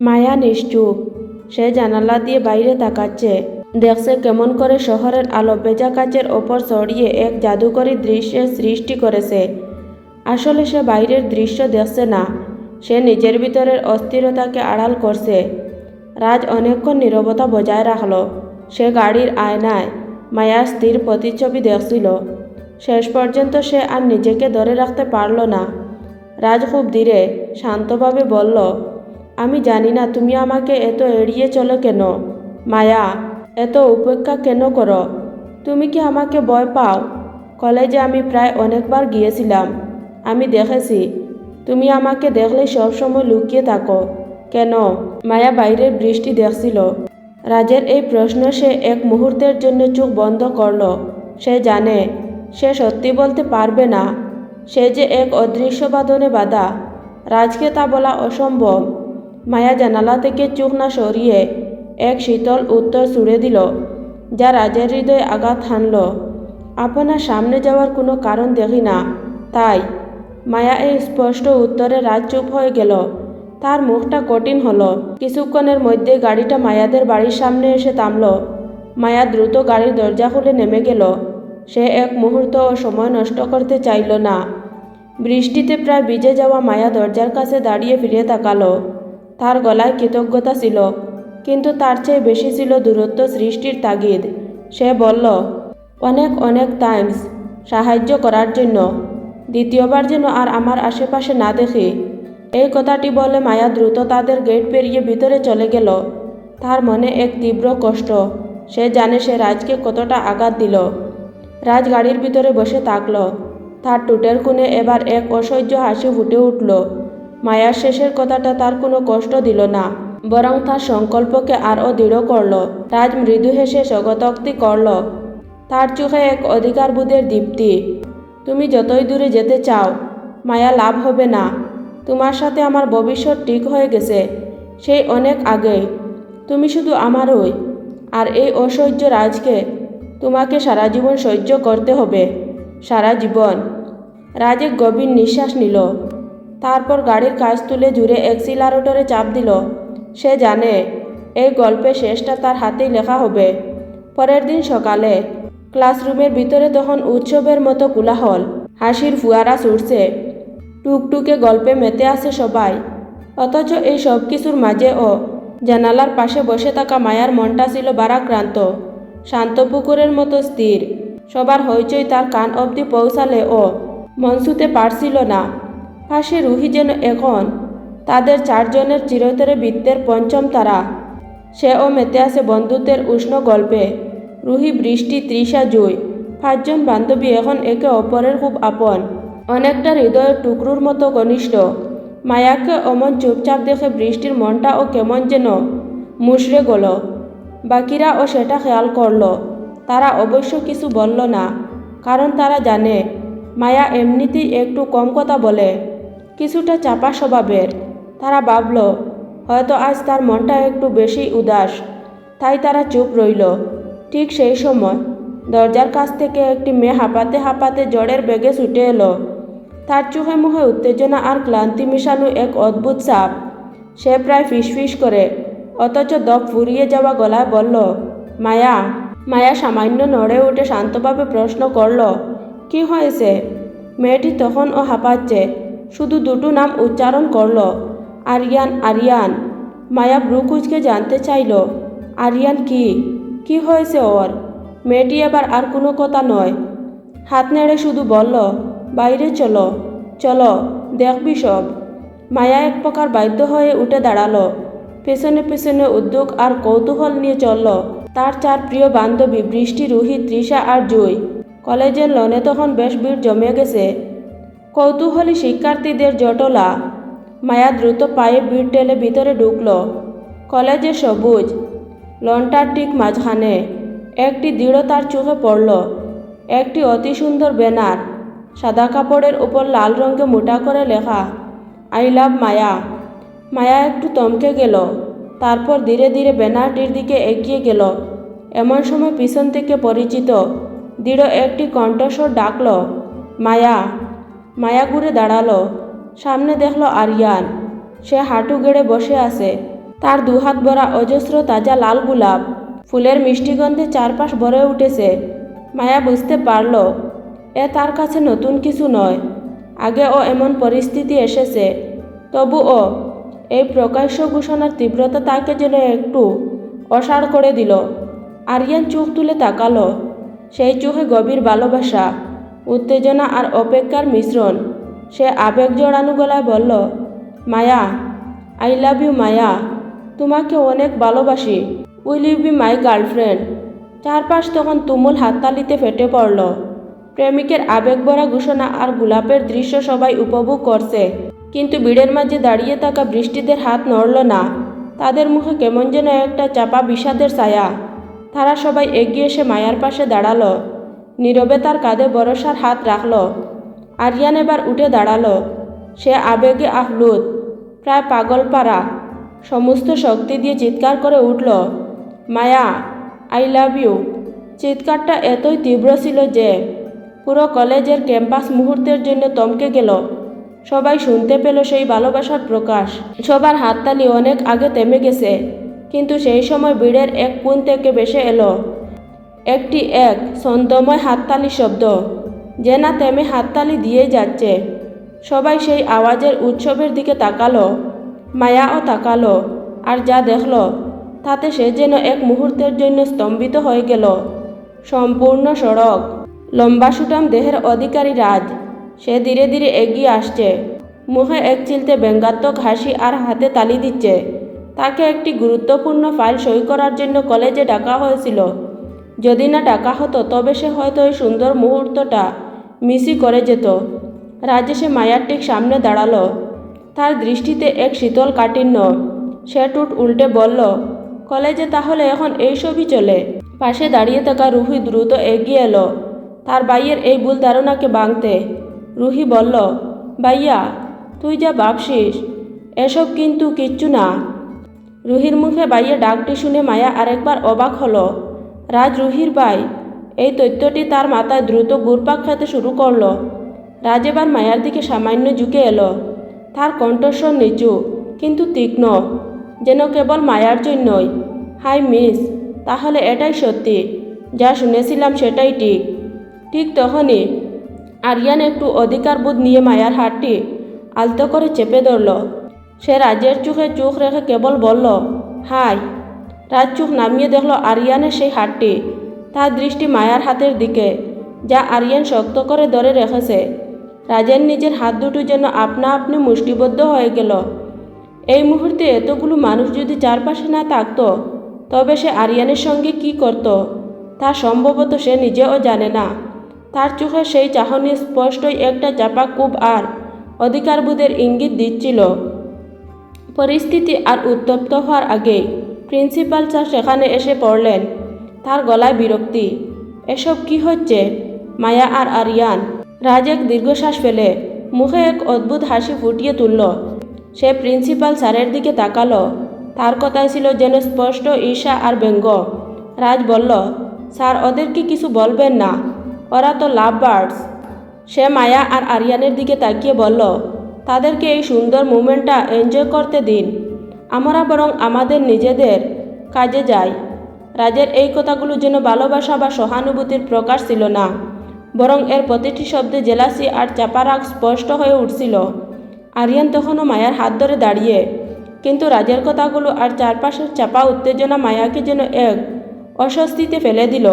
মায়া নিশ্চুপ। সে জানালা দিয়ে বাইরে তাকাচ্ছে। দেখছে কেমন করে শহরের আলো ভেজা কাচের ওপর ছড়িয়ে এক জাদুকরী দৃশ্যের সৃষ্টি করেছে। আসলে সে বাইরের দৃশ্য দেখছে না, সে নিজের ভিতরের অস্থিরতাকে আড়াল করছে। রাজ অনেকক্ষণ নীরবতা বজায় রাখল। সে গাড়ির আয়নায় মায়ার স্থির প্রতিচ্ছবি দেখছিল। শেষ পর্যন্ত সে আর নিজেকে ধরে রাখতে পারল না। রাজ খুব ধীরে শান্তভাবে বলল, আমি জানি না তুমি আমাকে এত এড়িয়ে চলো কেন। মায়া, এত উপেক্ষা কেন করো? তুমি কি আমাকে ভয় পাও? কলেজে আমি প্রায় অনেকবার গিয়েছিলাম। আমি দেখেছি তুমি আমাকে দেখলে সবসময় লুকিয়ে থাকো। কেন? মায়া বাইরের বৃষ্টি দেখছিল। রাজের এই প্রশ্ন সে এক মুহূর্তের জন্য চোখ বন্ধ করল। সে জানে সে সত্যি বলতে পারবে না। সে যে এক অদৃশ্য বাঁধনে বাঁধা। রাজকে তা বলা অসম্ভব। মায়া জানালা থেকে চোখ না সরিয়ে এক শীতল উত্তর ছুড়ে দিল, যা রাজের হৃদয়ে আঘাত হানল। আপনার সামনে যাওয়ার কোনো কারণ দেখি না, তাই। মায়া এই স্পষ্ট উত্তরে রাজ চুপ হয়ে গেল। তার মুখটা কঠিন হলো। কিছুক্ষণের মধ্যে গাড়িটা মায়াদের বাড়ির সামনে এসে থামল। মায়া দ্রুত গাড়ির দরজা খুলে নেমে গেল। সে এক মুহূর্তও সময় নষ্ট করতে চাইল না। বৃষ্টিতে প্রায় ভিজে যাওয়া মায়া দরজার কাছে দাঁড়িয়ে ফিরে তাকালো। তার গলায় কৃতজ্ঞতা ছিল, কিন্তু তার চেয়ে বেশি ছিল দূরত্ব সৃষ্টির তাগিদ। সে বলল, অনেক অনেক থ্যাঙ্কস সাহায্য করার জন্য। দ্বিতীয়বার যেন আর আমার আশেপাশে না দেখি। এই কথাটি বলে মায়া দ্রুত তাদের গেট পেরিয়ে ভিতরে চলে গেল। তার মনে এক তীব্র কষ্ট। সে জানে সে রাজকে কতটা আঘাত দিল। রাজ গাড়ির ভিতরে বসে থাকল। তার ঠোঁটের কোণে এবার এক অসহ্য হাসি ফুটে উঠল। মায়ার শেষের কথাটা তার কোনো কষ্ট দিল না, বরং তার সংকল্পকে আরও দৃঢ় করল। রাজ মৃদু হেসে স্বগতোক্তি করল, তার চোখে এক অধিকারবোধের দীপ্তি। তুমি যতই দূরে যেতে চাও, মায়া, লাভ হবে না। তোমার সাথে আমার ভবিষ্যৎ ঠিক হয়ে গেছে, সেই অনেক আগেই। তুমি শুধু আমারই। আর এই অসহ্য রাজকে তোমাকে সারা জীবন সহ্য করতে হবে, সারা জীবন। রাজ এক গভীর নিঃশ্বাস নিল। তারপর গাড়ির কাঁচ তুলে জুড়ে অ্যাক্সিলারেটরে চাপ দিল। সে জানে এই গল্পের শেষটা তার হাতেই লেখা হবে। পরের দিন সকালে ক্লাসরুমের ভিতরে তখন উৎসবের মতো কোলাহল। হাসির ফুয়ারা ছুটছে, টুকটুকে গল্পে মেতে আছে সবাই। অথচ এই সব কিছুর মাঝেও জানালার পাশে বসে থাকা মায়ার মনটা ছিল ভারাক্রান্ত, শান্ত পুকুরের মতো স্থির। সবার হইচই তার কান অবধি পৌঁছালেও মন ছুঁতে পারছিল না। পাশে রুহি যেন এখন তাদের চারজনের চিরতরে বৃত্তের পঞ্চম তারা। সেও মেতে আছে বন্ধুত্বের উষ্ণ গল্পে। রুহি, বৃষ্টি, তৃষা, জুই, পাঁচজন বান্ধবী এখন একে অপরের খুব আপন, অনেকটা হৃদয়ের টুকরোর মতো ঘনিষ্ঠ। মায়াকে অমন চুপচাপ দেখে বৃষ্টির মনটাও কেমন যেন মুষড়ে গেল। বাকিরাও সেটা খেয়াল করল। তারা অবশ্য কিছু বলল না, কারণ তারা জানে মায়া এমনিতেই একটু কম কথা বলে, কিছুটা চাপা স্বভাবের। তারা ভাবল, হয়তো আজ তার মনটা একটু বেশি উদাস, তাই তারা চুপ রইল। ঠিক সেই সময় দরজার কাছ থেকে একটি মেয়ে হাঁপাতে হাঁপাতে ঝড়ের বেগে ছুটে এলো। তার চোখে মুখে উত্তেজনা আর ক্লান্তি মিশানো এক অদ্ভুত ছাপ। সে প্রায় ফিসফিস করে, অথচ দপ ফুরিয়ে যাওয়া গলায় বলল, মায়া। মায়া সামান্য নড়ে উঠে শান্তভাবে প্রশ্ন করল, কি হয়েছে? মেয়েটি তখনও হাঁপাচ্ছে, শুধু দুটো নাম উচ্চারণ করল, আরিয়ান, আরিয়ান। মায়া ভ্রু কুঁচকে জানতে চাইল, আরিয়ান কি? কি হয়েছে ওর? মেয়েটি এবার আর কোনো কথা নয়, হাত নেড়ে শুধু বলল, বাইরে চলো, চলো, দেখবি সব। মায়া এক প্রকার বাধ্য হয়ে উঠে দাঁড়ালো। পেছনে পেছনে উদ্যোগ আর কৌতূহল নিয়ে চলল তার চার প্রিয় বান্ধবী বৃষ্টি, রুহি, তৃষা আর জুই। কলেজের লনে তখন বেশ ভিড় জমে গেছে, কৌতূহলী শিক্ষার্থীদের জটলা। মায়া দ্রুত পায়ে ভিড় ঠেলে ভিতরে ঢুকল। কলেজের সবুজ লনটার ঠিক মাঝখানে একটি দৃঢ় তার চোখে পড়ল, একটি অতি সুন্দর ব্যানার। সাদা কাপড়ের উপর লাল রঙে মোটা করে লেখা, আই লাভ মায়া। মায়া একটু থমকে গেল, তারপর ধীরে ধীরে ব্যানারটির দিকে এগিয়ে গেল। এমন সময় পিছন থেকে পরিচিত দৃঢ় একটি কণ্ঠস্বর ডাকল, মায়া। মায়া ঘুরে দাঁড়ালো। সামনে দেখল আরিয়ান। সে হাঁটু গেড়ে বসে আছে, তার দুহাত ভরা অজস্র তাজা লাল গোলাপ ফুলের মিষ্টি গন্ধে চারপাশ ভরে উঠেছে। মায়া বুঝতে পারল এ তার কাছে নতুন কিছু নয়, আগেও এমন পরিস্থিতি এসেছে। তবুও এই প্রকাশ্য ঘোষণার তীব্রতা তাকে যেন একটু অসাড় করে দিল। আরিয়ান চোখ তুলে তাকালো। সেই চোখে গভীর ভালোবাসা, উত্তেজনা আর অপেক্ষার মিশ্রণ। সে আবেগ জড়ানো গলায় বলল, মায়া, আই লাভ ইউ মায়া, তোমাকে অনেক ভালোবাসি। Will you be my girlfriend? চারপাশ তখন তুমুল হাততালিতে ফেটে পড়ল। প্রেমিকের আবেগভরা ঘোষণা আর গোলাপের দৃশ্য সবাই উপভোগ করছে, কিন্তু ভিড়ের মাঝে দাঁড়িয়ে থাকা বৃষ্টিদের হাত নড়ল না। তাদের মুখে কেমন যেন একটা চাপা বিষাদের ছায়া। তারা সবাই এগিয়ে এসে মায়ার পাশে দাঁড়ালো, নীরবে তার কাঁধে ভরসার হাত রাখল। আরিয়ান এবার উঠে দাঁড়ালো। সে আবেগে আহ্লুদ, প্রায় পাগলপাড়া। সমস্ত শক্তি দিয়ে চিৎকার করে উঠল, মায়া, আই লাভ ইউ। চিৎকারটা এতই তীব্র ছিল যে পুরো কলেজের ক্যাম্পাস মুহূর্তের জন্য থমকে গেল। সবাই শুনতে পেল সেই ভালোবাসার প্রকাশ। সবার হাততালি অনেক আগে থেমে গেছে, কিন্তু সেই সময় ভিড়ের এক কোণ থেকে ভেসে এলো একটি ছন্দময় হাততালি শব্দ, যে না থেমে হাততালি দিয়ে যাচ্ছে। সবাই সেই আওয়াজের উৎসবের দিকে তাকালো। মায়াও তাকালো, আর যা দেখল তাতে সে যেন এক মুহূর্তের জন্য স্তম্ভিত হয়ে গেল। সম্পূর্ণ সড়ক, লম্বা সুঠাম দেহের অধিকারী রাজ। সে ধীরে ধীরে এগিয়ে আসছে, মুখে এক চিলতে ব্যঙ্গাত্মক হাসি আর হাতে তালি দিচ্ছে। তাকে একটি গুরুত্বপূর্ণ ফাইল সই করার জন্য কলেজে ডাকা হয়েছিল। যদি না ডাকা হতো তবে সে হয়তো এই সুন্দর মুহূর্তটা মিসই করে যেত। রাজ এসে মায়ার ঠিক সামনে দাঁড়ালো। তার দৃষ্টিতে এক শীতল কাঠিন্য। সে ঠোঁট উল্টে বলল, কলেজে তাহলে এখন এইসবই চলে? পাশে দাঁড়িয়ে থাকা রুহি দ্রুত এগিয়ে এলো তার ভাইয়ের এই ভুল ধারণাকে ভাঙতে। রুহি বলল, ভাইয়া, তুই যা ভাবছিস এসব কিন্তু কিচ্ছু না। রুহির মুখে ভাইয়া ডাকটি শুনে মায়া আরেকবার অবাক হলো। রাজ রুহির ভাই, এই তথ্যটি তার মাথায় দ্রুত ঘুরপাক খেতে শুরু করলো। রাজ এবার মায়ার দিকে সামান্য ঝুঁকে এলো। তার কণ্ঠস্বর নিচু কিন্তু তীক্ষ্ণ, যেন কেবল মায়ার জন্যই। হাই মিস, তাহলে এটাই সত্যি? যা শুনেছিলাম সেটাই ঠিক? ঠিক তখনই আরিয়ান একটু অধিকারবোধ নিয়ে মায়ার হাতটি আলতো করে চেপে ধরল। সে রাজের চোখে চোখ রেখে কেবল বলল, হাই। রাজ চোখ নামিয়ে দেখল আরিয়ানের সেই হাতটি। তার দৃষ্টি মায়ার হাতের দিকে, যা আরিয়ান শক্ত করে ধরে রেখেছে। রাজের নিজের হাত দুটো যেন আপনা আপনি মুষ্টিবদ্ধ হয়ে গেল। এই মুহূর্তে এতগুলো মানুষ যদি চারপাশে না থাকত, তবে সে আরিয়ানের সঙ্গে কি করত তা সম্ভবত সে নিজেও জানে না। তার চোখে সেই চাহনি স্পষ্টই একটা চাপা ক্ষোভ আর অধিকারবোধের ইঙ্গিত দিচ্ছিল। পরিস্থিতি আর উত্তপ্ত হওয়ার আগেই প্রিন্সিপাল স্যার সেখানে এসে পড়লেন। তার গলায় বিরক্তি। এসব কি হচ্ছে? মায়া আর আরিয়ান। রাজ এক দীর্ঘশ্বাস ফেলে মুখে এক অদ্ভুত হাসি ফুটিয়ে তুলল। সে প্রিন্সিপাল স্যারের দিকে তাকালো। তার কথায় ছিল যেন স্পষ্ট ঈর্ষা আর ব্যঙ্গ। রাজ বলল, স্যার, ওদেরকে কিছু বলবেন না, ওরা তো লাভ বার্ডস। সে মায়া আর আরিয়ানের দিকে তাকিয়ে বলল, তাদেরকে এই সুন্দর মুমেন্টটা এনজয় করতে দিন, আমরা বরং আমাদের নিজেদের কাজে যাই। রাজের এই কথাগুলো যেন ভালোবাসা বা সহানুভূতির প্রকাশ ছিল না, বরং এর প্রতিটি শব্দে জেলাসি আর চাপা রাগ স্পষ্ট হয়ে উঠছিল। আরিয়ান তখনও মায়ার হাত ধরে দাঁড়িয়ে, কিন্তু রাজের কথাগুলো আর চারপাশের চাপা উত্তেজনা মায়াকে যেন এক অস্বস্তিতে ফেলে দিল।